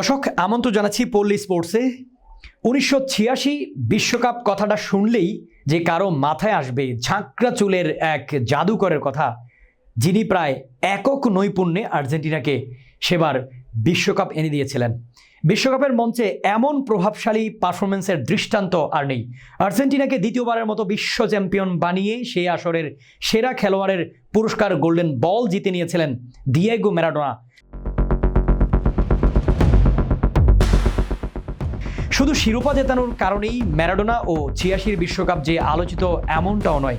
দর্শক আমন্ত্রণ জানাচ্ছি পল্লী স্পোর্টসে। 1986 বিশ্বকাপ কথাটা শুনলেই যে কারো মাথায় আসবে ঝাঁকড়া চুলের এক জাদুকরের কথা, যিনি প্রায় একক নৈপুণ্যে আর্জেন্টিনাকে সেবার বিশ্বকাপ এনে দিয়েছিলেন। বিশ্বকাপের মঞ্চে এমন প্রভাবশালী পারফরমেন্সের দৃষ্টান্ত আর নেই। আর্জেন্টিনাকে দ্বিতীয়বারের মতো বিশ্ব চ্যাম্পিয়ন বানিয়ে সেই আসরের সেরা খেলোয়াড়ের পুরস্কার গোল্ডেন বল জিতে নিয়েছিলেন দিয়েগো ম্যারাডোনা। শুধু শিরোপা জেতানোর কারণেই ম্যারাডোনা ও 86 বিশ্বকাপ যে আলোচিত এমনটাও নয়।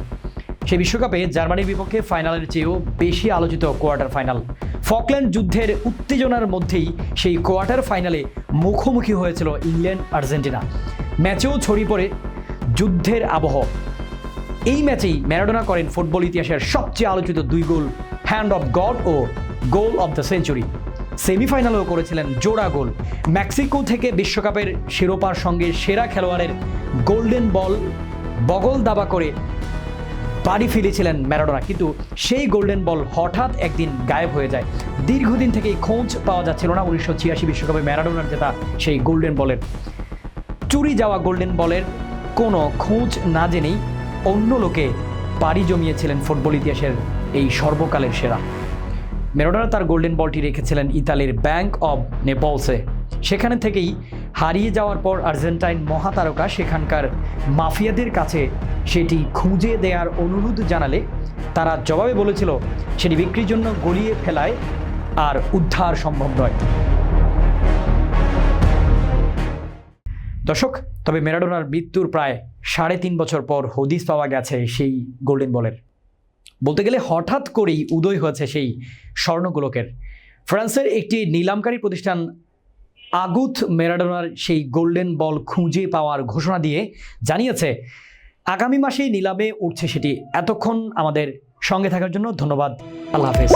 সেই বিশ্বকাপে জার্মানির বিপক্ষে ফাইনালের চেয়েও বেশি আলোচিত কোয়ার্টার ফাইনাল। ফকল্যান্ড যুদ্ধের উত্তেজনার মধ্যেই সেই কোয়ার্টার ফাইনালে মুখোমুখি হয়েছিল ইংল্যান্ড আর্জেন্টিনা। ম্যাচেও ছড়িয়ে পড়ে যুদ্ধের আবহ। এই ম্যাচেই ম্যারাডোনা করেন ফুটবল ইতিহাসের সবচেয়ে আলোচিত 2 গোল, হ্যান্ড অফ গড ও গোল অফ দ্য সেঞ্চুরি। সেমিফাইনালেও করেছিলেন জোড়া গোল। মেক্সিকো থেকে বিশ্বকাপের শিরোপার সঙ্গে সেরা খেলোয়াড়ের গোল্ডেন বল বগল দাবা করে বাড়ি ফিরেছিলেন ম্যারাডোনা, কিন্তু সেই গোল্ডেন বল হঠাৎ একদিন গায়েব হয়ে যায়। দীর্ঘদিন থেকেই খোঁজ পাওয়া যাচ্ছিল না 1986 বিশ্বকাপে ম্যারাডোনার জেতা সেই গোল্ডেন বলের। চুরি যাওয়া গোল্ডেন বলের কোনো খোঁজ না জেনেই অন্য লোকে পাড়ি জমিয়েছিলেন ফুটবল ইতিহাসের এই সর্বকালের সেরা। ম্যারাডোনা তার গোল্ডেন বলটি রেখেছিলেন ইতালির ব্যাংক অব নেপলসে। সেখানে থেকেই হারিয়ে যাওয়ার পর আর্জেন্টাইন মহাতারকা সেখানকার মাফিয়াদের কাছে সেটি খুঁজে দেওয়ার অনুরোধ জানালে তারা জবাবে বলেছিল সেটি বিক্রির জন্য গলিয়ে ফেলায় আর উদ্ধার সম্ভব নয়। দর্শক, তবে ম্যারাডোনার মৃত্যুর প্রায় 3.5 বছর পর হদিস পাওয়া গেছে সেই গোল্ডেন বলের। বলতে গেলে হঠাৎ করেই উদয় হয়েছে সেই স্বর্ণগোলকের। ফ্রান্সের একটি নিলামকারী প্রতিষ্ঠান আগুথ ম্যারাডোনার সেই গোল্ডেন বল খুঁজে পাওয়ার ঘোষণা দিয়ে জানিয়েছে আগামী মাসেই নিলামে উঠছে সেটি। এতক্ষণ আমাদের সঙ্গে থাকার জন্য ধন্যবাদ। আল্লাহ হাফেজ।